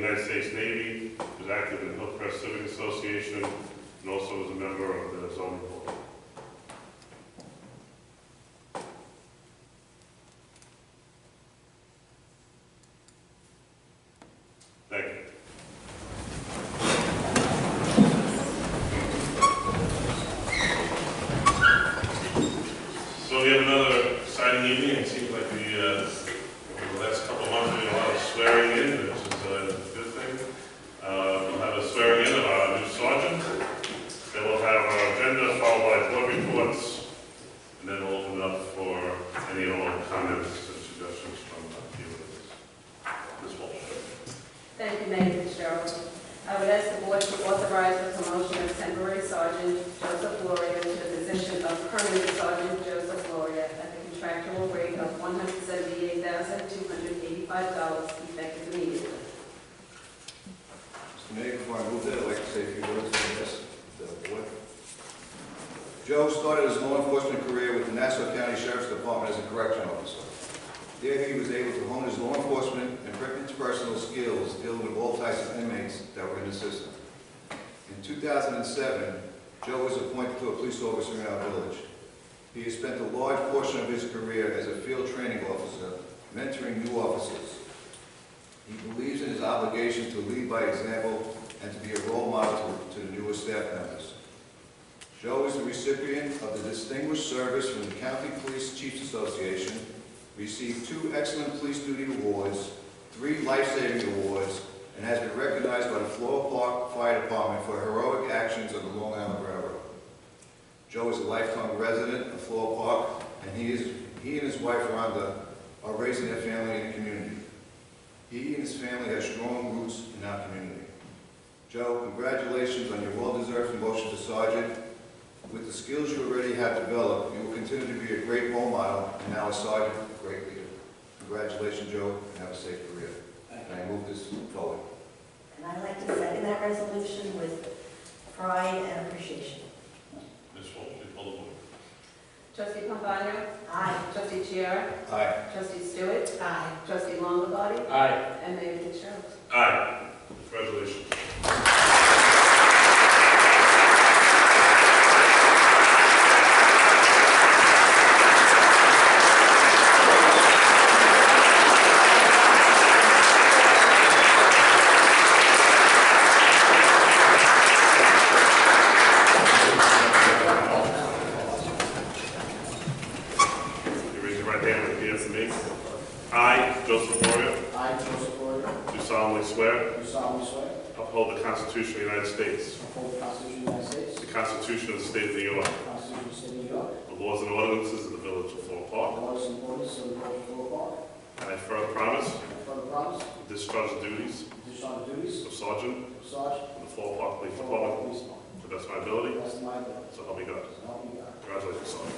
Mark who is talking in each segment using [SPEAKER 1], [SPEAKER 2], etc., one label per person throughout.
[SPEAKER 1] United States Navy, was active in the Hillcrest Civic Association, and also was a member of the zoning board. Thank you. So we have another exciting evening. It seems like the last couple of months we had a lot of swearing in, which is a good thing. We'll have a swearing in of our new sergeant. Then we'll have our agenda followed by board reports, and then we'll open it up for any and all comments and suggestions from you. Ms. Walsh.
[SPEAKER 2] Thank you, Mayor Fitzgerald. I would ask the board to authorize the promotion of temporary sergeant Joseph Gloria to the position of permanent sergeant Joseph Gloria at the contractual rate of $178,285 effective immediately.
[SPEAKER 3] Mr. Mayor, before I move that, I'd like to say a few words on this. The board. Joe started his law enforcement career with the Nassau County Sheriff's Department as a correction officer. There he was able to hone his law enforcement and interpersonal skills dealing with all types of inmates that were in the system. In 2007, Joe was appointed to a police officer in our village. He has spent a large portion of his career as a field training officer, mentoring new officers. He believes in his obligation to lead by example and to be a role model to the newer staff members. Joe is the recipient of the Distinguished Service from the County Police Chiefs Association, received 2 Excellent Police Duty Awards, 3 Life-Saving Awards, and has been recognized by the Floral Park Fire Department for heroic actions on the Long Island Railroad. Joe is a lifetime resident of Floral Park, and he and his wife Rhonda are raising their family in the community. He and his family have strong roots in our community. Joe, congratulations on your well-deserved promotion to sergeant. With the skills you already have developed, you will continue to be a great role model and now a sergeant, a great leader. Congratulations, Joe, and have a safe career. And I move this forward.
[SPEAKER 4] And I'd like to second that resolution with pride and appreciation.
[SPEAKER 1] Ms. Walsh, please pull the board.
[SPEAKER 2] Trustee Pombana?
[SPEAKER 4] Aye.
[SPEAKER 2] Trustee Chiara?
[SPEAKER 3] Aye.
[SPEAKER 2] Trustee Stewart?
[SPEAKER 4] Aye.
[SPEAKER 2] Trustee Longbody?
[SPEAKER 5] Aye.
[SPEAKER 2] And Mayor Fitzgerald.
[SPEAKER 1] Aye. Congratulations. Uphold the Constitution of the United States.
[SPEAKER 5] Uphold the Constitution of the United States.
[SPEAKER 1] The Constitution of the State of New York.
[SPEAKER 5] The Constitution of the State of New York.
[SPEAKER 1] The laws and ordinances of the Village of Floral Park.
[SPEAKER 5] The laws and ordinances of the Village of Floral Park.
[SPEAKER 1] And I further promise
[SPEAKER 5] I further promise
[SPEAKER 1] to discharge the duties
[SPEAKER 5] to discharge the duties
[SPEAKER 1] of Sergeant
[SPEAKER 5] of Sergeant
[SPEAKER 1] of the Floral Park Police
[SPEAKER 5] of the Floral Park
[SPEAKER 1] Department
[SPEAKER 5] Police Department.
[SPEAKER 1] to the best of my ability.
[SPEAKER 5] To the best of my ability.
[SPEAKER 1] So help me God.
[SPEAKER 5] So help me God.
[SPEAKER 1] Congratulations, Sergeant.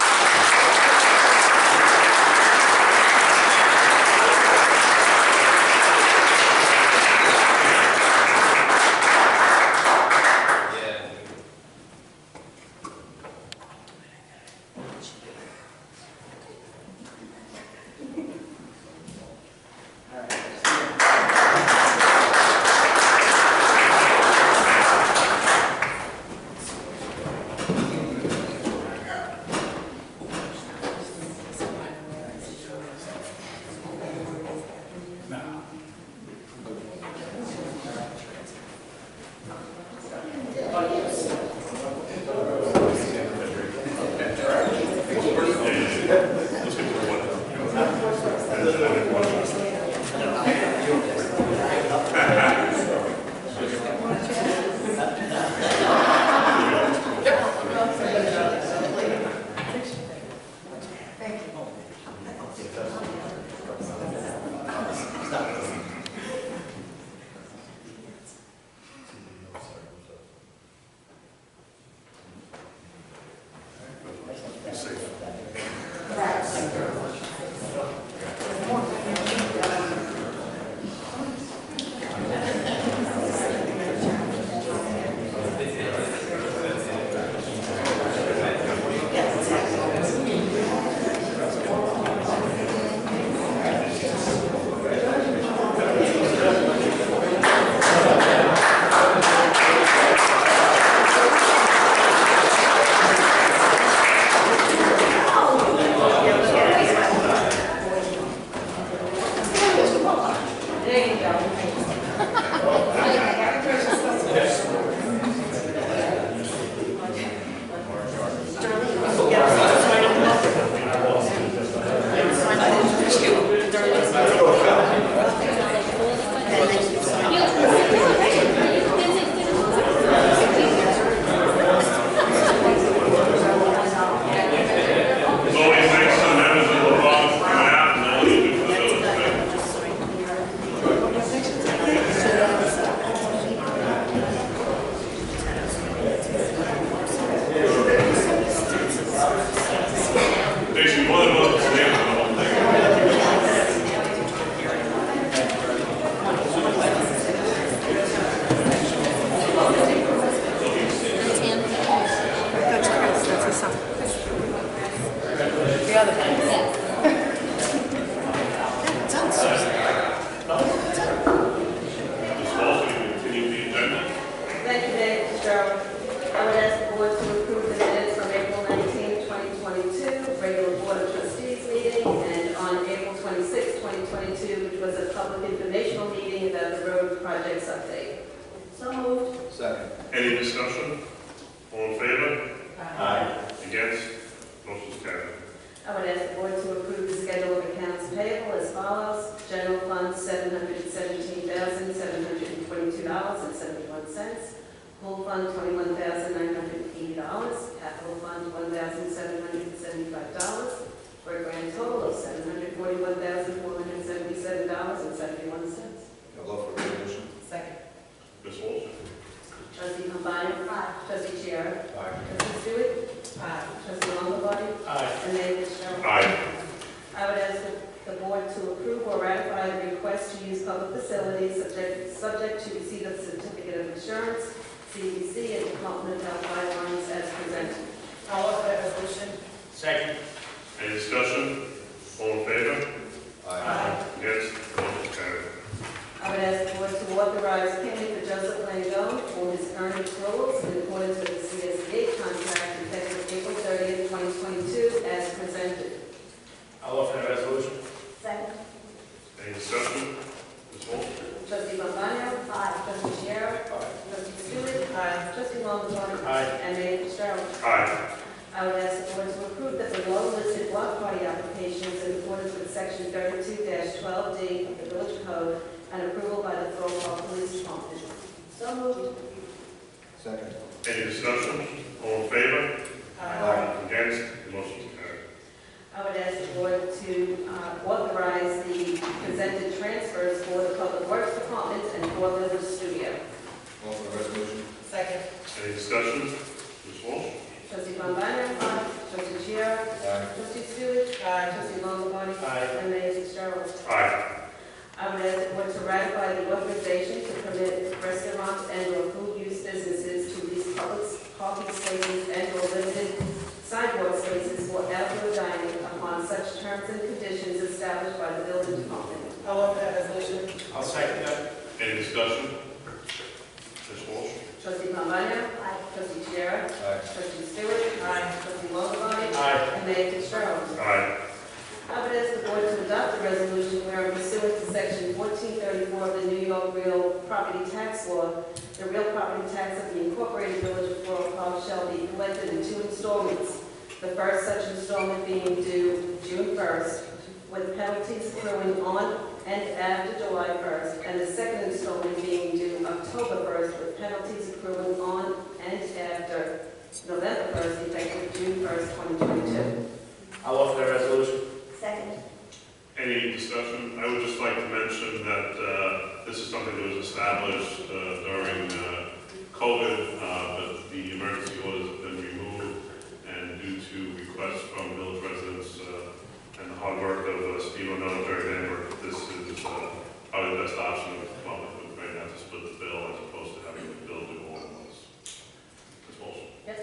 [SPEAKER 2] status update.
[SPEAKER 4] So moved.
[SPEAKER 3] Second.
[SPEAKER 1] Any discussion? All in favor?
[SPEAKER 5] Aye.
[SPEAKER 1] Against? Motion's carried.
[SPEAKER 2] I would ask the board to approve the schedule of accounts payable as follows. General fund, $717,722.71. Pool fund, $21,980. Capital fund, $1,775. For a grand total of $741,477.71.
[SPEAKER 3] I'll go for a resolution.
[SPEAKER 2] Second.
[SPEAKER 1] Ms. Walsh?
[SPEAKER 2] Trustee Combiner?
[SPEAKER 4] Aye.
[SPEAKER 2] Trustee Chiara?
[SPEAKER 3] Aye.
[SPEAKER 2] Trustee Stewart? Aye. Trustee Longbody?
[SPEAKER 5] Aye.
[SPEAKER 2] And Mayor Fitzgerald?
[SPEAKER 1] Aye.
[SPEAKER 2] I would ask the board to approve or ratify the request to use public facilities subject to receipt of certificate of insurance, CDC, and Department of Health guidelines as presented.
[SPEAKER 6] I'll offer that resolution.
[SPEAKER 5] Second.
[SPEAKER 1] Any discussion? All in favor?
[SPEAKER 3] Aye.
[SPEAKER 1] Against? Motion's carried.
[SPEAKER 2] I would ask the board to authorize payment for Joseph Langone for his earned accruals in accordance with the CSEA contract effective April 30th, 2022, as presented.
[SPEAKER 5] I'll offer that resolution.
[SPEAKER 4] Second.
[SPEAKER 1] Any discussion? Ms. Walsh?
[SPEAKER 2] Trustee Pombana?
[SPEAKER 4] Aye.
[SPEAKER 2] Trustee Chiara?
[SPEAKER 5] Aye.
[SPEAKER 2] Trustee Stewart? Trustee Longbody?
[SPEAKER 5] Aye.
[SPEAKER 2] And Mayor Fitzgerald?
[SPEAKER 1] Aye.
[SPEAKER 2] I would ask the board to approve the below-listed block party applications in accordance with Section 32-12D of the Village Code and approval by the Floral Police Department.
[SPEAKER 4] So moved.
[SPEAKER 3] Second.
[SPEAKER 1] Any discussion? All in favor?
[SPEAKER 3] Aye.
[SPEAKER 1] Against? Motion's carried.
[SPEAKER 2] I would ask the board to authorize the presented transfers for the Public Works Department and for the studio.
[SPEAKER 3] Call for a resolution.
[SPEAKER 6] Second.
[SPEAKER 1] Any discussion? Ms. Walsh?
[SPEAKER 2] Trustee Pombana? Trustee Chiara?
[SPEAKER 3] Aye.
[SPEAKER 2] Trustee Stewart?
[SPEAKER 6] Aye.
[SPEAKER 2] Trustee Longbody?
[SPEAKER 5] Aye.
[SPEAKER 2] And Mayor Fitzgerald?
[SPEAKER 1] Aye.
[SPEAKER 2] I would ask the board to ratify the authorization to permit restaurants and/or food use businesses to lease public parking spaces and/or limited sidewalk spaces for outdoor dining upon such terms and conditions established by the building department.
[SPEAKER 6] I'll offer that resolution.
[SPEAKER 5] I'll second that.
[SPEAKER 1] Any discussion? Ms. Walsh?
[SPEAKER 2] Trustee Pombana?
[SPEAKER 4] Aye.
[SPEAKER 2] Trustee Chiara?
[SPEAKER 3] Aye.
[SPEAKER 2] Trustee Stewart? Trustee Longbody?
[SPEAKER 5] Aye.
[SPEAKER 2] And Mayor Fitzgerald?
[SPEAKER 1] Aye.
[SPEAKER 2] I would ask the board to adopt a resolution where pursuant to Section 1434 of the New York Real Property Tax Law, the real property tax of the Incorporated Village of Floral Park shall be collected in 2 installments. The first such installment being due June 1st, with penalties accruing on and after July 1st, and the second installment being due October 1st, with penalties accruing on and after November 1st, effective June 1st, 2022.
[SPEAKER 5] I'll offer that resolution.
[SPEAKER 4] Second.
[SPEAKER 1] Any discussion? I would just like to mention that this is something that was established during COVID, but the emergency orders have been removed, and due to requests from village residents and the hard work of Steve O'Neill and Jerry Vanderberg, this is probably the best option we can come up with right now to split the bill as opposed to having the bill do all at once. Ms. Walsh?
[SPEAKER 2] Yes.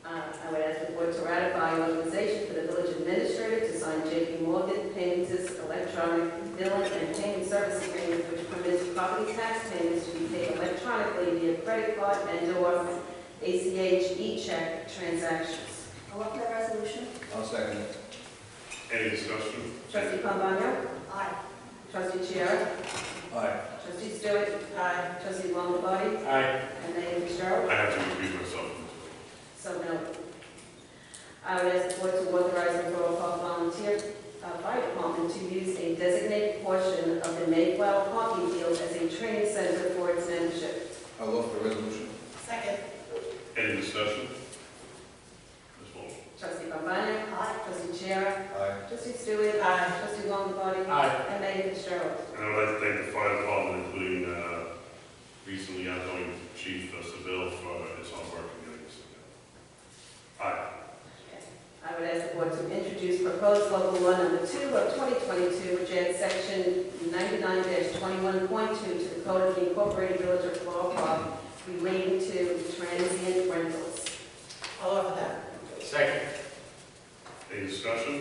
[SPEAKER 2] I would ask the board to ratify authorization for the village administrator to sign J.P. Morgan Payments' electronic billing and payment service agreement, which permits property tax payments to be paid electronically via credit card and/or ACH e-check transactions.
[SPEAKER 4] I'll offer that resolution.
[SPEAKER 3] I'll second it.
[SPEAKER 1] Any discussion?
[SPEAKER 2] Trustee Pombana?
[SPEAKER 4] Aye.
[SPEAKER 2] Trustee Chiara?
[SPEAKER 3] Aye.
[SPEAKER 2] Trustee Stewart? Trustee Longbody?
[SPEAKER 5] Aye.
[SPEAKER 2] And Mayor Fitzgerald?
[SPEAKER 1] I have to recuse myself.
[SPEAKER 2] So noted. I would ask the board to authorize the Floral Park Volunteer Fire Department to use a designated portion of the Mayflower Parking Field as a training center for its membership.
[SPEAKER 3] I'll offer the resolution.
[SPEAKER 6] Second.
[SPEAKER 1] Any discussion? Ms. Walsh?
[SPEAKER 2] Trustee Pombana?
[SPEAKER 4] Aye.
[SPEAKER 2] Trustee Chiara?
[SPEAKER 3] Aye.
[SPEAKER 2] Trustee Stewart? Trustee Longbody?
[SPEAKER 5] Aye.
[SPEAKER 2] And Mayor Fitzgerald?
[SPEAKER 1] And I would like to thank the fire department, including recently outgoing Chief Seville, for his hard work in getting this together. Aye.
[SPEAKER 2] I would ask the board to introduce proposed local law number 2 of 2022, which adds section 99-21.2 to the Code of the Incorporated Village of Floral Park relating to transient rentals.
[SPEAKER 6] I'll offer that.
[SPEAKER 5] Second.
[SPEAKER 1] Any discussion?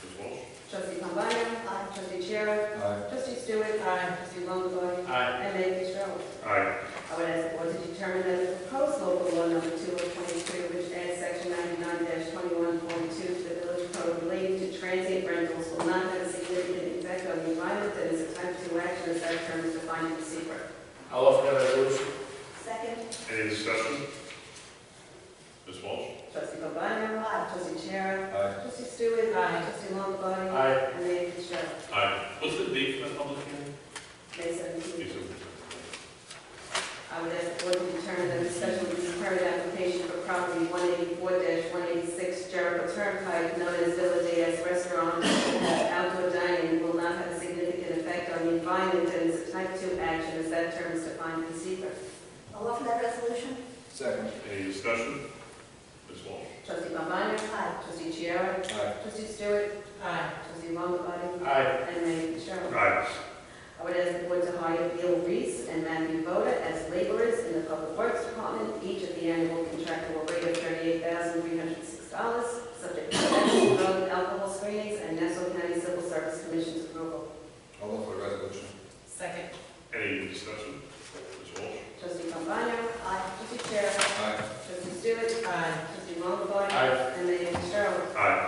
[SPEAKER 1] Ms. Walsh?
[SPEAKER 2] Trustee Pombana?
[SPEAKER 4] Aye.
[SPEAKER 2] Trustee Chiara?
[SPEAKER 3] Aye.
[SPEAKER 2] Trustee Stewart? Trustee Longbody?
[SPEAKER 5] Aye.
[SPEAKER 2] And Mayor Fitzgerald?
[SPEAKER 1] Aye.
[SPEAKER 2] I would ask the board to determine that the proposed local law number 2 of 22, which adds section 99-21.2 to the village code relating to transient rentals, will not have a significant effect on the environment and is a type 2 action as that term is defined in secret.
[SPEAKER 5] I'll offer that resolution.
[SPEAKER 4] Second.
[SPEAKER 1] Any discussion? Ms. Walsh?
[SPEAKER 2] Trustee Pambana?
[SPEAKER 4] Aye.
[SPEAKER 2] Trustee Chair?
[SPEAKER 3] Aye.
[SPEAKER 2] Trustee Stewart?
[SPEAKER 6] Aye.
[SPEAKER 2] Trustee Longbody?
[SPEAKER 5] Aye.
[SPEAKER 2] And Mayor Fitzgerald.
[SPEAKER 1] Aye. What's the date for the public hearing?
[SPEAKER 2] May 17th.
[SPEAKER 1] Lisa?
[SPEAKER 2] I would ask the board to determine that the special use permit application for property 184-186 Jericho Turnpike, known as Village AS Restaurant and Outdoor Dining, will not have a significant effect on the environment and is a type 2 action as that term is defined in secret.
[SPEAKER 4] I'll offer that resolution.
[SPEAKER 3] Second.
[SPEAKER 1] Any discussion? Ms. Walsh?
[SPEAKER 2] Trustee Pambana?
[SPEAKER 4] Aye.
[SPEAKER 2] Trustee Chiara?
[SPEAKER 3] Aye.
[SPEAKER 2] Trustee Stewart?
[SPEAKER 6] Aye.
[SPEAKER 2] Trustee Longbody?
[SPEAKER 5] Aye.
[SPEAKER 2] And Mayor Fitzgerald.
[SPEAKER 1] Aye.
[SPEAKER 2] I would ask the board to hire Bill Reese and Matthew Voda as laborers in the Public Works Department, each at the annual contractual rate of $38,306, subject to medical, drug, and alcohol screenings and Nassau County Civil Service Commission's approval.
[SPEAKER 3] I'll offer the resolution.
[SPEAKER 6] Second.
[SPEAKER 1] Any discussion? Ms. Walsh?
[SPEAKER 2] Trustee Pambana?
[SPEAKER 4] Aye.
[SPEAKER 2] Trustee Chair?
[SPEAKER 3] Aye.
[SPEAKER 2] Trustee Stewart?
[SPEAKER 6] Aye.
[SPEAKER 2] Trustee Longbody?
[SPEAKER 5] Aye.
[SPEAKER 2] And Mayor Fitzgerald.
[SPEAKER 1] Aye.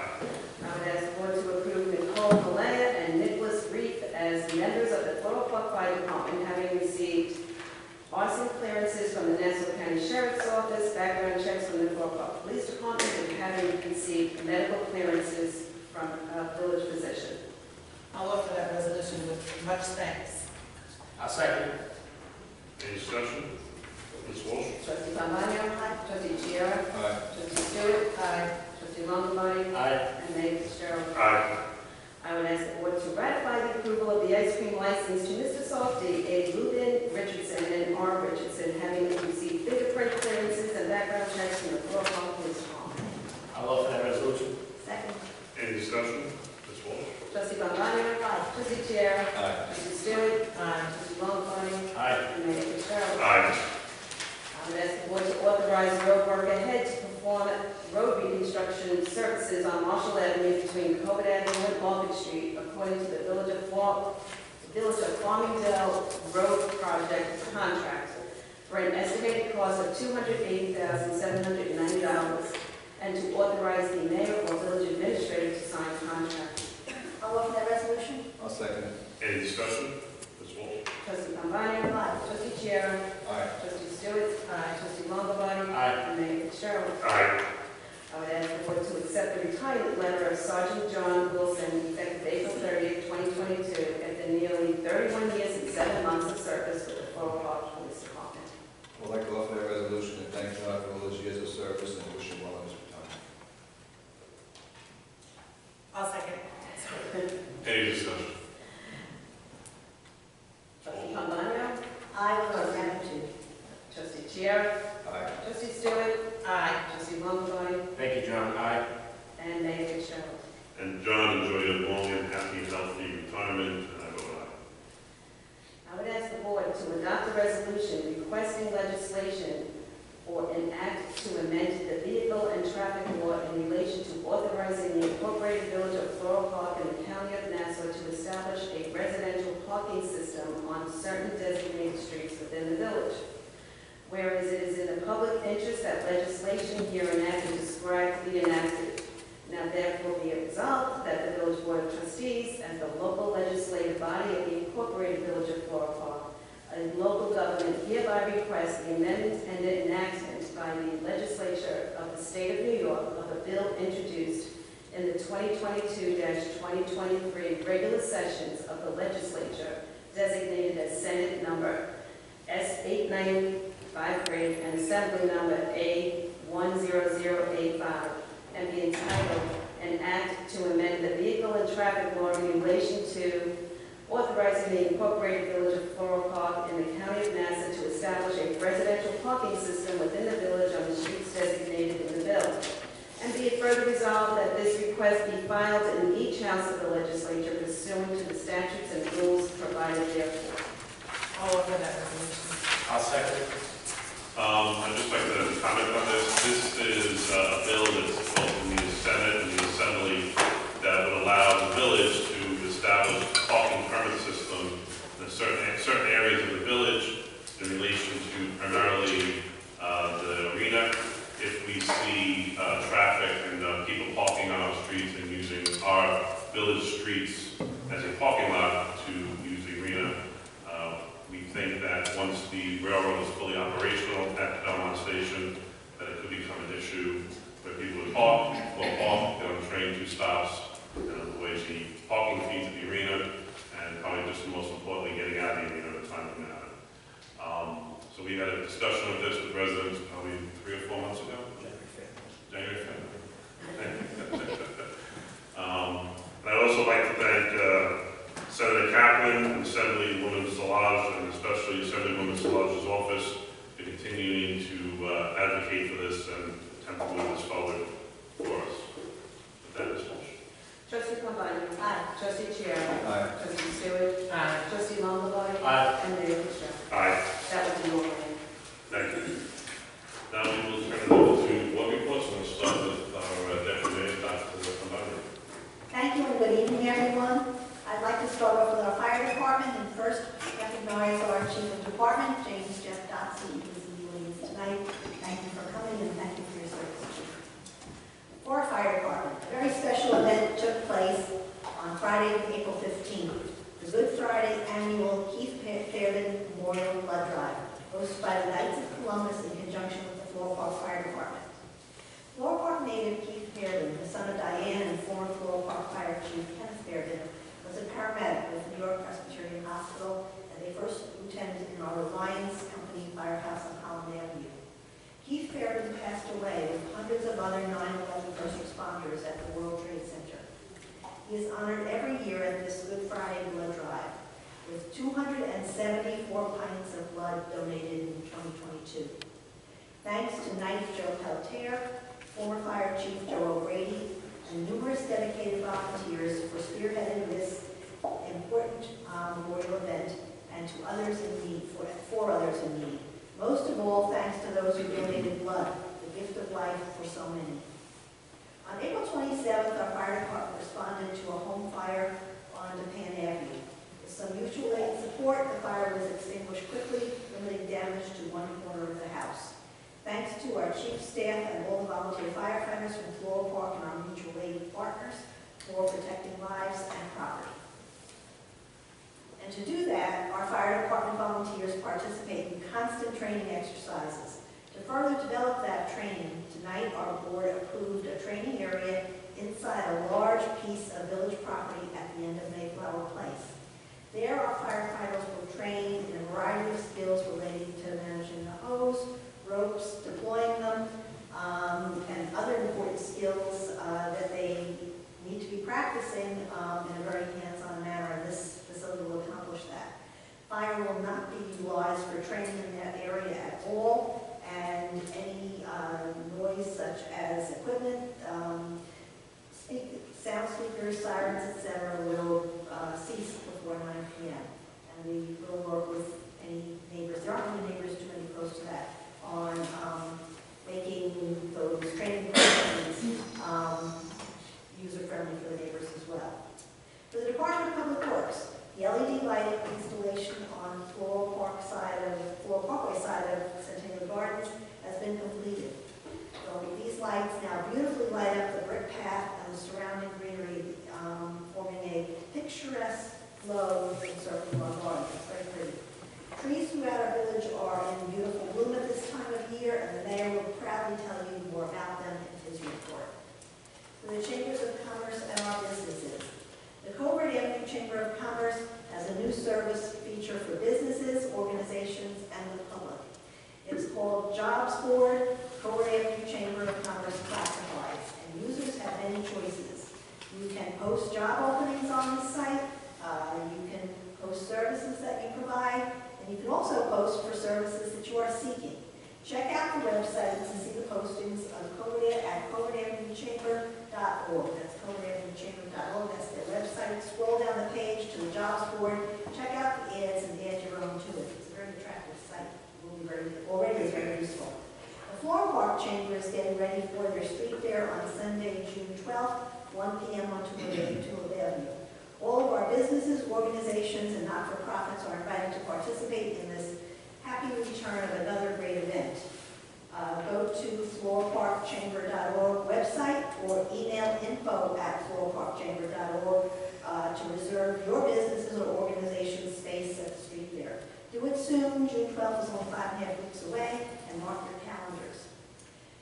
[SPEAKER 2] I would ask the board to approve Nicole Malaya and Nicholas Reef as members of the Floral Park Fire Department, having received arson clearances from the Nassau County Sheriff's Office, background checks from the Floral Park Police Department, and having received medical clearances from a village physician.
[SPEAKER 6] I'll offer that resolution with much thanks.
[SPEAKER 5] I'll second.
[SPEAKER 1] Any discussion? Ms. Walsh?
[SPEAKER 2] Trustee Pambana?
[SPEAKER 4] Aye.
[SPEAKER 2] Trustee Chiara?
[SPEAKER 3] Aye.
[SPEAKER 2] Trustee Stewart?
[SPEAKER 6] Aye.
[SPEAKER 2] Trustee Longbody?
[SPEAKER 5] Aye.
[SPEAKER 2] And Mayor Fitzgerald.
[SPEAKER 1] Aye.
[SPEAKER 2] I would ask the board to ratify the approval of the ice cream license to Mr. Softy, A. Lubin Richardson, and R. Richardson, having received fingerprint clearances and background checks from the Floral Park Police Department.
[SPEAKER 5] I'll offer that resolution.
[SPEAKER 4] Second.
[SPEAKER 1] Any discussion? Ms. Walsh?
[SPEAKER 2] Trustee Pambana?
[SPEAKER 4] Aye.
[SPEAKER 2] Trustee Chair?
[SPEAKER 3] Aye.
[SPEAKER 2] Trustee Stewart?
[SPEAKER 6] Aye.
[SPEAKER 2] Trustee Longbody?
[SPEAKER 5] Aye.
[SPEAKER 2] And Mayor Fitzgerald.
[SPEAKER 1] Aye.
[SPEAKER 2] I would ask the board to authorize road work ahead to perform road reconstruction services on Marshall Avenue between Covert Avenue and Market Street, according to the Village of Farmingdale Road Project contract, for an estimated cost of $280,790, and to authorize the mayor or village administrator to sign the contract.
[SPEAKER 4] I'll offer that resolution.
[SPEAKER 3] I'll second it.
[SPEAKER 1] Any discussion? Ms. Walsh?
[SPEAKER 2] Trustee Pambana?
[SPEAKER 4] Aye.
[SPEAKER 2] Trustee Chiara?
[SPEAKER 3] Aye.
[SPEAKER 2] Trustee Stewart?
[SPEAKER 6] Aye.
[SPEAKER 2] Trustee Longbody?
[SPEAKER 5] Aye.
[SPEAKER 2] And Mayor Fitzgerald.
[SPEAKER 1] Aye.
[SPEAKER 2] I would ask the board to accept the retirement letter of Sergeant John Wilson, effective April 30th, 2022, after nearly 31 years and 7 months of service with the Floral Park Police Department.
[SPEAKER 3] I'd like to offer that resolution and thank John for all his years of service and wish him well in his retirement.
[SPEAKER 6] I'll second.
[SPEAKER 1] Any discussion?
[SPEAKER 2] Trustee Pambana?
[SPEAKER 4] Aye with gratitude.
[SPEAKER 2] Trustee Chiara?
[SPEAKER 3] Aye.
[SPEAKER 2] Trustee Stewart?
[SPEAKER 6] Aye.
[SPEAKER 2] Trustee Longbody?
[SPEAKER 5] Thank you, John. Aye.
[SPEAKER 2] And Mayor Fitzgerald.
[SPEAKER 1] And John, enjoy your long and happy, healthy retirement, and I vote aye.
[SPEAKER 2] I would ask the board to adopt a resolution requesting legislation or an act to amend the vehicle and traffic law in relation to authorizing the incorporated village of Floral Park in the county of Nassau to establish a residential parking system on certain designated streets within the village. Whereas it is in the public interest that legislation here enacted described to be enacted. Now therefore be it resolved that the Village Board of Trustees, as the local legislative body of the incorporated village of Floral Park, a local government hereby requests the amendment and enactment by the legislature of the state of New York of a bill introduced in the 2022-2023 regular sessions of the legislature designated as Senate number S895 and Assembly number A10085, and be entitled an act to amend the vehicle and traffic law in relation to authorizing the incorporated village of Floral Park in the county of Nassau to establish a residential parking system within the village on the streets designated in the bill. And be it further resolved that this request be filed in each house of the legislature pursuant to the statutes and rules provided therefore.
[SPEAKER 6] I'll offer that resolution.
[SPEAKER 5] I'll second.
[SPEAKER 1] I'd just like to comment on this. This is a bill that's both in the Senate and the Assembly that would allow the village to establish a parking permit system in certain areas of the village in relation to primarily the arena. If we see traffic and people parking on our streets and using our village streets as a parking lot to use the arena, we think that once the railroad is fully operational at Belmont Station, that it could become an issue where people would park, get on the train, 2 stops, and avoid the parking fees at the arena, and probably just most importantly, getting out of the arena at a timely manner. So we had a discussion of this with residents probably 3 or 4 months ago. January 5th. And I'd also like to thank Senator Kaplan and Assemblywoman Szilagyi, and especially Assemblywoman Szilagyi's office, for continuing to advocate for this and attempt to move this forward for us. With that, Ms. Walsh.
[SPEAKER 2] Trustee Pambana?
[SPEAKER 4] Aye.
[SPEAKER 2] Trustee Chiara?
[SPEAKER 3] Aye.
[SPEAKER 2] Trustee Stewart?
[SPEAKER 6] Aye.
[SPEAKER 2] Trustee Longbody?
[SPEAKER 5] Aye.
[SPEAKER 2] And Mayor Fitzgerald.
[SPEAKER 1] Aye.
[SPEAKER 2] That was the motion.
[SPEAKER 1] Thank you. Now we will turn it over to board reports, and we'll start with our Deputy Mayor, Dr. Pambana.
[SPEAKER 4] Thank you and good evening, everyone. I'd like to start off with our fire department and first recognize our chief of department, James Jeff Dotson, who is in the audience tonight. Thank you for coming and thank you for your service, chief. For our fire department, a very special event took place on Friday, April 15th, the Good Friday annual Keith Fairman Memorial Blood Drive, hosted by the Knights of Columbus in conjunction with the Floral Park Fire Department. Floral Park native Keith Fairman, the son of Diane and former Floral Park Fire Chief Kenneth Fairman, was a paramedic with New York Presbyterian Hospital and a first lieutenant in our Reliance Company firehouse on Holland Avenue. Keith Fairman passed away with hundreds of other 9/11 first responders at the World Trade Center. He is honored every year at this Good Friday blood drive, with 274 pints of blood donated in 2022. Thanks to Knight Joe Peltier, former Fire Chief Joe O'Grady, and numerous dedicated volunteers for spearheading this important memorial event, and to others in need, for others in need. Most of all, thanks to those who donated blood, the gift of life for so many. On April 27th, our fire department responded to a home fire on Japan Avenue. With some mutual aid and support, the fire was extinguished quickly, limiting damage to one corner of the house. Thanks to our chief staff and all the volunteer firefighters from Floral Park and our mutual aid partners for protecting lives and property. And to do that, our fire department volunteers participate in constant training exercises. To further develop that training, tonight our board approved a training area inside a large piece of village property at the end of Mayflower Place. There, our firefighters will train in a variety of skills relating to managing the hose, ropes, deploying them, and other important skills that they need to be practicing in a very hands-on manner, and this facility will accomplish that. Fire will not be utilized for training in that area at all, and any noise such as equipment, sound speakers, sirens, etc. will cease before 9 p.m. And we will work with any neighbors, there aren't any neighbors too many close to that, on making those training programs user-friendly for the neighbors as well. For the Department of Public Works, the LED lighting installation on Floral Parkway side of Centennial Gardens has been completed. So these lights now beautifully light up the brick path and the surrounding greenery, forming a picturesque glow encircling our gardens. It's very pretty. Trees throughout our village are in beautiful bloom at this time of year, and the mayor will proudly tell you more about them in his report. For the Chambers of Commerce and our businesses, the Covert Avenue Chamber of Commerce has a new service feature for businesses, organizations, and the public. It's called Jobs Board, Covert Avenue Chamber of Commerce Classifieds, and users have many choices. You can post job openings on the site, you can post services that you provide, and you can also post for services that you are seeking. Check out the website to see the postings of Covert at covertavenuechamber.org. That's covertavenuechamber.org. That's their website. Scroll down the page to the jobs board. Check out the ads and add your own to it. It's a very attractive site. It will be already is very useful. The Floral Park Chamber is getting ready for their street fair on Sunday, June 12th, 1 p.m. on Tulip Avenue. All of our businesses, organizations, and not-for-profits are invited to participate in this happy return of another great event. Go to floralparkchamber.org website or email info@floralparkchamber.org to reserve your businesses or organization's space at the street fair. Do it soon. June 12th is weeks away, and mark your calendars.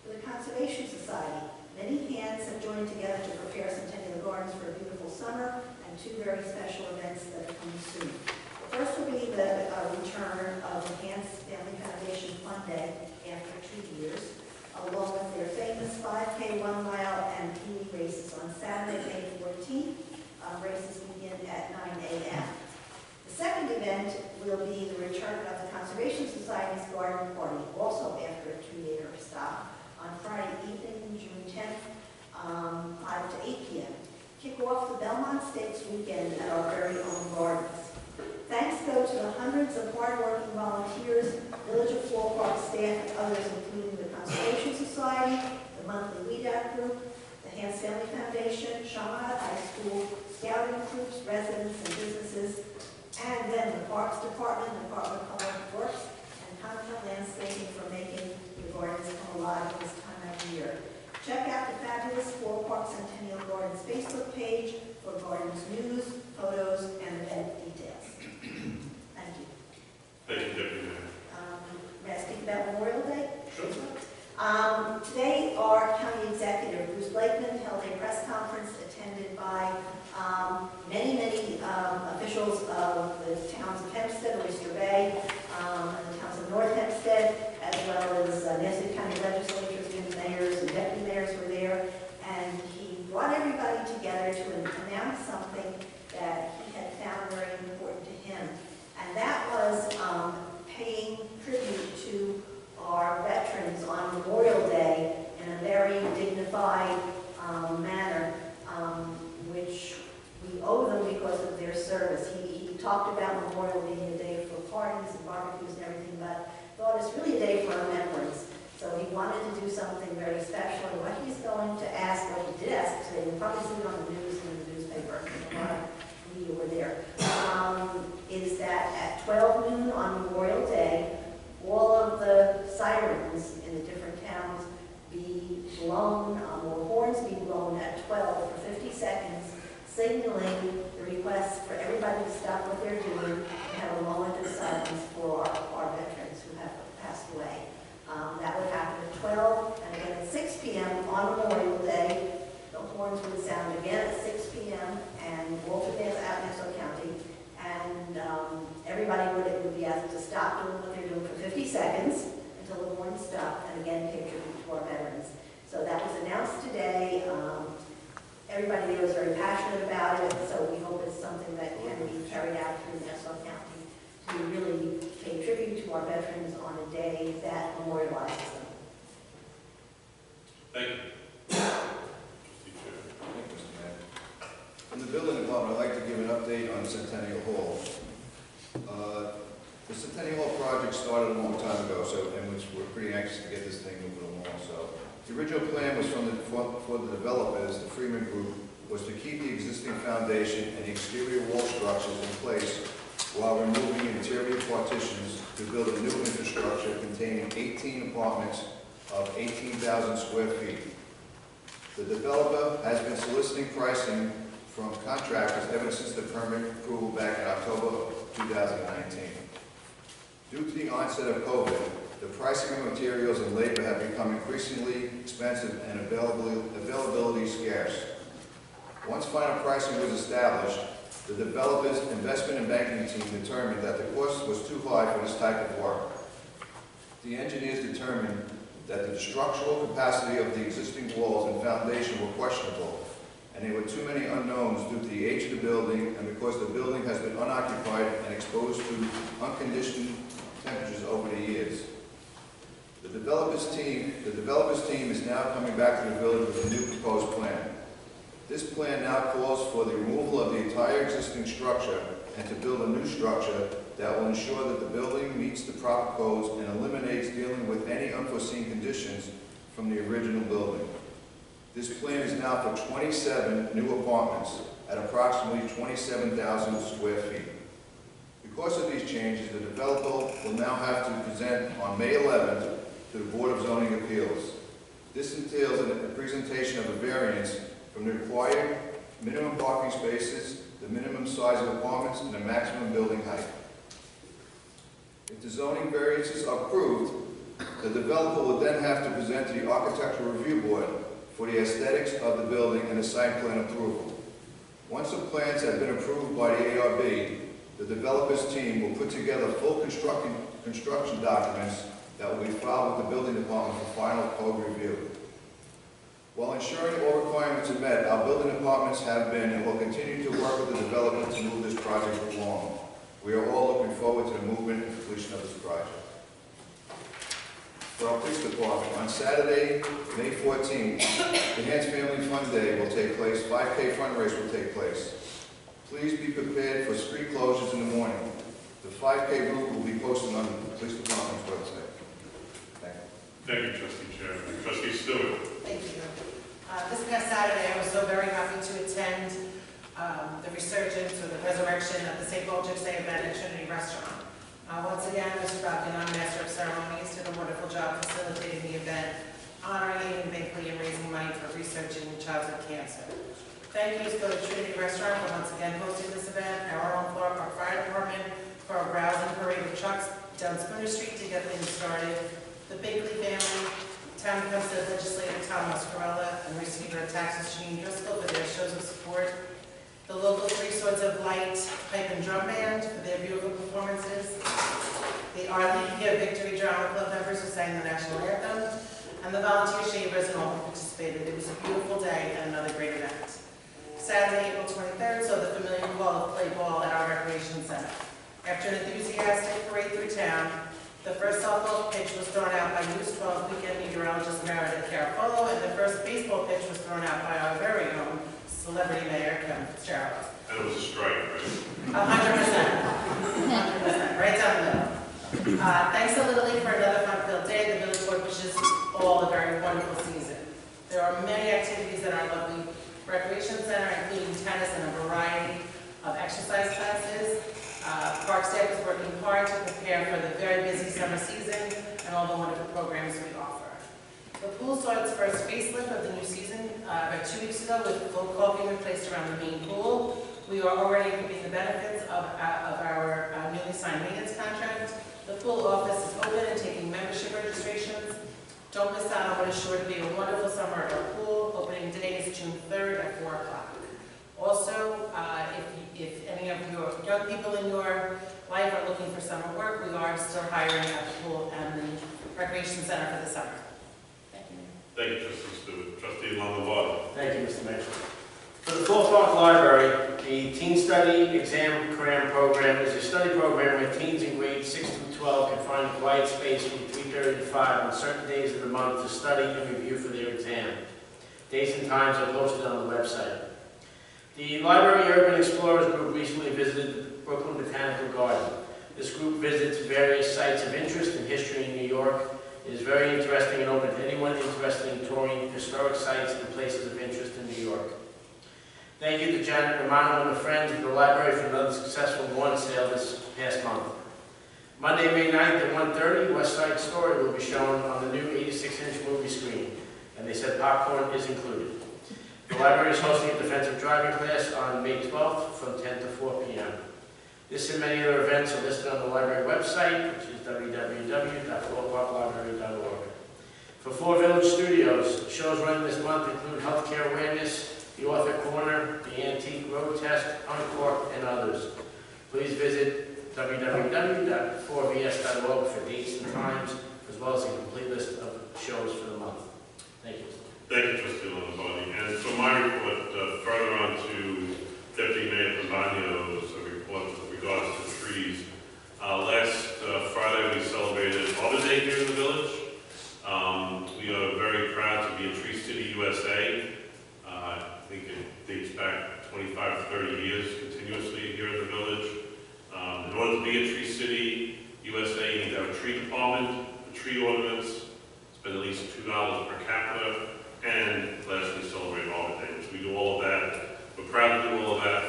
[SPEAKER 4] For the Conservation Society, many hands have joined together to prepare Centennial Gardens for a beautiful summer and two very special events that are coming soon. The first will be the return of the Hans Family Foundation Fun Day after 2 years, along with their famous 5K 1 mile and PE races on Saturday, May 14th. Races begin at 9 a.m. The second event will be the return of the Conservation Society's garden party, also after a 2-year stop, on Friday evening, June 10th, 5 to 8 p.m. Kick off the Belmont Stakes weekend at our very own gardens. Thanks go to the hundreds of hard-working volunteers, Village of Floral Park staff, and others, including the Conservation Society, the monthly Weed Out Group, the Hans Family Foundation, Chaminade High School, scouting troops, residents, and businesses, and then the Parks Department, the Department of Public Works, and Content Landscaping for making the gardens come alive this time of year. Check out the fabulous Floral Park Centennial Gardens Facebook page for gardens news, photos, and event details. Thank you.
[SPEAKER 1] Thank you, Deputy Mayor.
[SPEAKER 4] May I speak about Memorial Day?
[SPEAKER 1] Sure.
[SPEAKER 4] Today, our county executive, Bruce Blakeman, held a press conference attended by many officials of the towns of Hempstead, Oyster Bay, and the towns of North Hempstead, as well as Nassau County legislatures, and mayors and deputy mayors were there. And he brought everybody together to announce something that he had found very important to him. And that was paying tribute to our veterans on Memorial Day in a very dignified manner, which we owe them because of their service. He talked about Memorial being a day for parties and barbecues and everything, but thought it's really a day for remembrance. So he wanted to do something very special, and what he's going to ask, what he did ask today, you'll probably see it on the news and in the newspaper, a lot of media were there, is that at 12 noon on Memorial Day, all of the sirens in the different towns be blown, or horns be blown at 12 for 50 seconds, signaling the request for everybody to stop what they're doing and have a moment of silence for our veterans who have passed away. That would happen at 12, and again at 6 p.m. on Memorial Day. The horns would sound again at 6 p.m. and all through Nassau County, and everybody would be asked to stop doing what they're doing for 50 seconds until the horns stop, and again pay tribute to our veterans. So that was announced today. Everybody there was very passionate about it, so we hope it's something that can be carried out through Nassau County to really pay tribute to our veterans on a day that memorializes them.
[SPEAKER 1] Thank you.
[SPEAKER 3] Thank you, Mr. Mayor. From the building department, I'd like to give an update on Centennial Hall. The Centennial Hall project started a long time ago, and which we're pretty anxious to get this thing moving along. So the original plan was for the developers, the Fairman group, was to keep the existing foundation and the exterior wall structures in place while removing interior partitions to build a new infrastructure containing 18 apartments of 18,000 square feet. The developer has been soliciting pricing from contractors ever since the permit approval back in October of 2019. Due to the onset of COVID, the pricing of materials and labor have become increasingly expensive and availability scarce. Once final pricing was established, the developer's investment and banking team determined that the cost was too high for this type of work. The engineers determined that the structural capacity of the existing walls and foundation were questionable, and there were too many unknowns due to the age of the building and because the building has been unoccupied and exposed to unconditioned temperatures over the years. The developer's team is now coming back to the village with a new proposed plan. This plan now calls for the removal of the entire existing structure and to build a new structure that will ensure that the building meets the proper codes and eliminates dealing with any unforeseen conditions from the original building. This plan is now for 27 new apartments at approximately 27,000 square feet. Because of these changes, the developer will now have to present on May 11th to the Board of Zoning Appeals. This entails a presentation of a variance from the required minimum parking spaces, the minimum size of apartments, and the maximum building height. If the zoning variances are approved, the developer will then have to present to the Architectural Review Board for the aesthetics of the building and the site plan approval. Once the plans have been approved by the ARB, the developer's team will put together full construction documents that will be filed with the building department for final code review. While ensuring all requirements are met, our building departments have been and will continue to work with the developer to move this project along. We are all looking forward to the movement and completion of this project. For our police department, on Saturday, May 14th, the Hans Family Fun Day will take place. 5K fundraiser will take place. Please be prepared for street closures in the morning. The 5K route will be posted on the police department's website. Thank you.
[SPEAKER 1] Thank you, Trustee Chair. Trustee Stewart.
[SPEAKER 6] Thank you. This past Saturday, I was so very happy to attend the resurgence or the resurrection of the St. Patrick's Day event at Trinity Restaurant. Once again, Mr. Falcon, Master of Ceremonies, did a wonderful job facilitating the event, honoring Amy Binkley and raising money for research in childhood cancer. Thank you to the Trinity Restaurant for once again hosting this event, our own Floral Park Fire Department for a rousing parade of trucks down Spooner Street to get things started, the Binkley family, Town Council Legislator Tom Oscarella, and Receiver of Taxes Janine Driscoll for their shows of support, the local Three Swords of Light Pipe and Drum Band for their beautiful performances, the Arlene Victory Drama Club members who sang the national anthem, and the volunteer shavers and all who participated. It was a beautiful day and another great event. Saturday, April 23rd, saw the familiar call of play ball at our recreation center. After an enthusiastic parade through town, the first softball pitch was thrown out by News 12 weekend meteorologist Meredith Carapolo, and the first baseball pitch was thrown out by our very own celebrity mayor, Kevin Fitzgerald.
[SPEAKER 1] And it was a strike, right?
[SPEAKER 6] 100%. 100%. Right down the middle. Thanks to Little League for another fun-filled day. The village board wishes all a very wonderful season. There are many activities at our lovely recreation center, including tennis and a variety of exercise classes. Park staff is working hard to prepare for the very busy summer season and all the wonderful programs we offer. The pool saw its first facelift of the new season about 2 weeks ago with full caulking replaced around the main pool. We are already reaping the benefits of our newly signed maintenance contract. The pool office is open and taking membership registrations. Don't miss out on what is sure to be a wonderful summer at our pool. Opening day is June 3rd at 4 o'clock. Also, if any of your young people in your life are looking for summer work, we are still hiring at the pool and the recreation center for the summer. Thank you.
[SPEAKER 1] Thank you, Trustee Stewart. Trustee Longobardo.
[SPEAKER 5] Thank you, Mr. Mayor. For the Floral Park Library, the Teen Study Exam Cram Program is a study program where teens in grades 6 through 12 can find a quiet space from 3:30 to 5 on certain days of the month to study and review for their exam. Dates and times are posted on the website. The Library Urban Explorers Group recently visited the Brooklyn Botanical Garden. This group visits various sites of interest and history in New York. It is very interesting and open to anyone interested in touring historic sites and places of interest in New York. Thank you to Janet Romano and her friends at the library for another successful lawn sale this past month. Monday, May 9th at 1:30, West Side Story will be shown on the new 86-inch movie screen, and they said popcorn is included. The library is hosting a defensive driving class on May 12th from 10 to 4 p.m. This and many other events are listed on the library website, which is www.floralparklibrary.org. For Four Village Studios, shows running this month include Healthcare Awareness, The Author Corner, The Antique Road Test, Uncorked, and others. Please visit www.4vs.org for dates and times, as well as a complete list of shows for the month. Thank you.
[SPEAKER 1] Thank you, Trustee Longobardo. And for my report, further on to Deputy Mayor Pavano's report with regards to trees. Last Friday, we celebrated Arbor Day here in the village. We are very proud to be a Tree City, USA. I think it dates back 25 to 30 years continuously here in the village. In order to be a Tree City, USA, you need to have a tree department, a tree ordinance, spend at least $2 per capita, and lastly, celebrate Arbor Day. So we do all of that. We're proud to do all of that.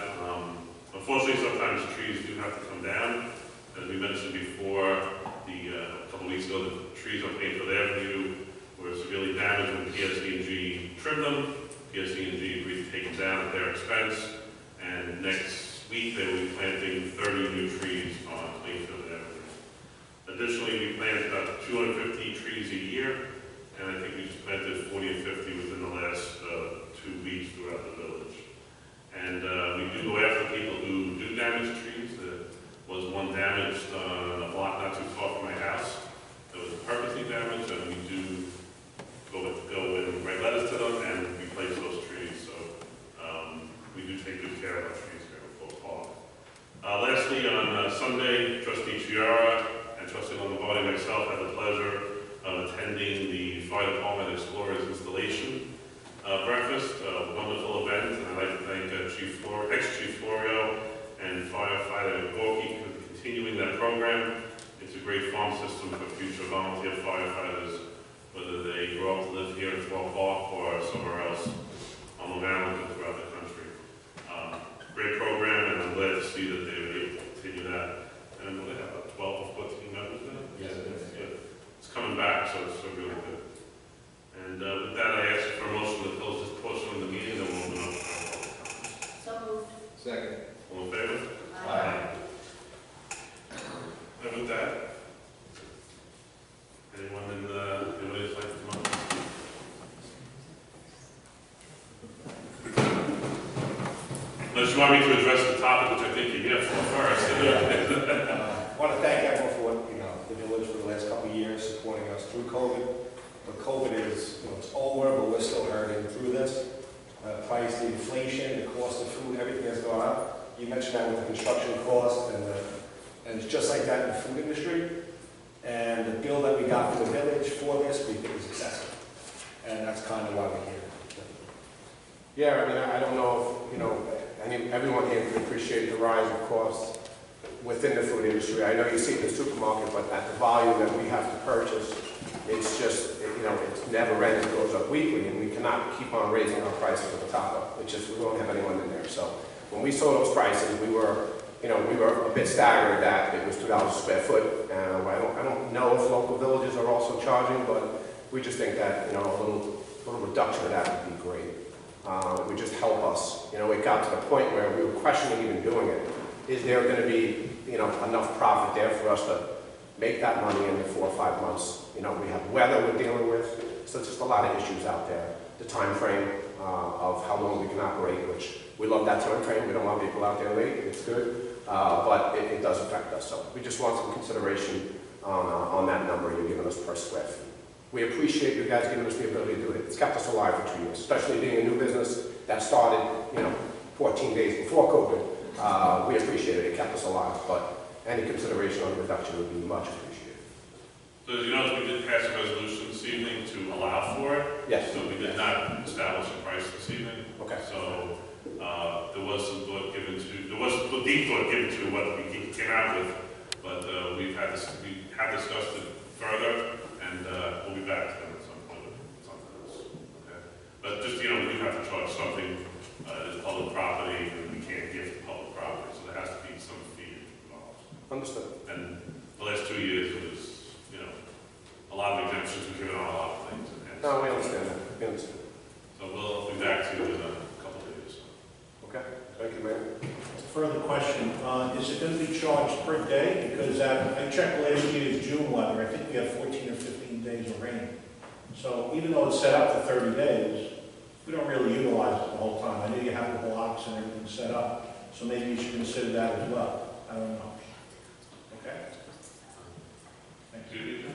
[SPEAKER 1] Unfortunately, sometimes trees do have to come down. As we mentioned before, a couple weeks ago, the trees on Painted Avenue were severely damaged when PSE&G trimmed them. PSE&G agreed to take them down at their expense. And next week, they will be planting 30 new trees on Plainfield Avenue. Additionally, we plant about 250 trees a year, and I think we just planted 40 and 50 within the last 2 weeks throughout the village. And we do go after people who do damage trees. There was one damaged on a block not too far from my house that was purposely damaged, and we do go and write letters to them and replace those trees. So we do take good care of our trees here at Floral Park. Lastly, on Sunday, Trustee Chiara and Trustee Lombardi and myself had the pleasure of attending the Fire Department Explorers Installation breakfast, a wonderful event, and I'd like to thank ex-Chief Florio and Firefighter Gorky for continuing that program. It's a great farm system for future volunteer firefighters, whether they grow up to live here in Floral Park or somewhere else on Long Island and throughout the country. Great program, and I'm glad to see that they were able to continue that. And they have about 12 or 14 members now?
[SPEAKER 3] Yes, it is.
[SPEAKER 1] Yeah. It's coming back, so it's really good. And with that, I ask for a motion to close this portion of the meeting, and we'll open up for public comments.
[SPEAKER 4] So moved.
[SPEAKER 3] Second.
[SPEAKER 1] All in favor?
[SPEAKER 3] Aye.
[SPEAKER 1] And with that, anyone in the audience like to come up? Unless you want me to address the topic, which I think you're here for first.
[SPEAKER 7] I want to thank everyone for what, the village for the last couple of years supporting us through COVID. But COVID is, it's over, but we're still hurting through this. Price, the inflation, the cost of food, everything has gone up. You mentioned that with the construction cost, and it's just like that in the food industry. And the bill that we got from the village for this, we think is excessive. And that's kind of why we're here.
[SPEAKER 8] Yeah, I mean, I don't know if, I mean, everyone here can appreciate the rise of costs within the food industry. I know you see it in the supermarket, but at the volume that we have to purchase, it's just, it's never ends, it goes up weekly, and we cannot keep on raising our prices at the top. It's just, we don't have anyone in there. So when we saw those prices, we were a bit staggered that it was $2 a square foot. I don't know if local villages are also charging, but we just think that, a little reduction of that would be great. It would just help us. It got to the point where we were questioning even doing it. Is there going to be, enough profit there for us to make that money in the 4 or 5 months? We have weather we're dealing with, so just a lot of issues out there. The time frame of how long we can operate, which we love that time frame. We don't want people out there late. It's good, but it does affect us. So we just want some consideration on that number you're giving us per square feet. We appreciate you guys giving us the ability to do it. It's kept us alive for 2 years, especially being a new business that started, 14 days before COVID. We appreciate it. It kept us alive, but any consideration on the reduction would be much appreciated.
[SPEAKER 1] So as you know, we did pass a resolution this evening to allow for it.
[SPEAKER 8] Yes.
[SPEAKER 1] So we did not establish a price this evening.
[SPEAKER 8] Okay.
[SPEAKER 1] So there was some thought given to, deep thought given to what we came out with, but we have discussed it further, and we'll be back to them at some point with something else. Okay. But just, we do have to charge something as public property, and we can't gift public property, so there has to be some fee involved.
[SPEAKER 8] Understood.
[SPEAKER 1] And the last 2 years, it was, a lot of exemptions were given on a lot of things.
[SPEAKER 8] No, we understand that. We understand.
[SPEAKER 1] So we'll be back to you in a couple of days.
[SPEAKER 8] Okay. Thank you, Mayor.
[SPEAKER 9] Further question, is it going to be charged per day? Because I checked last year's June weather, I think we had 14 or 15 days of rain. So even though it's set up for 30 days, we don't really utilize it the whole time. I know you have the blocks and everything set up, so maybe you should consider that as well. I don't know. Okay? Thank you.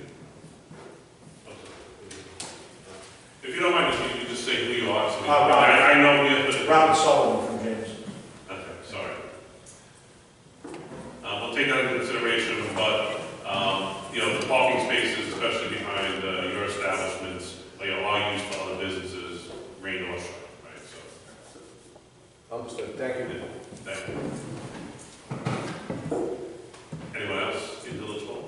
[SPEAKER 1] If you don't mind, if you can just say who you are. So
[SPEAKER 9] Robert.
[SPEAKER 1] I know you.
[SPEAKER 9] Robert Sullivan from James.
[SPEAKER 1] Okay, sorry. We'll take that into consideration, but the parking spaces, especially behind your establishments, are used for other businesses, rain or shine, right? So.
[SPEAKER 8] Understood. Thank you.
[SPEAKER 1] Thank you. Anyone else in Village Hall?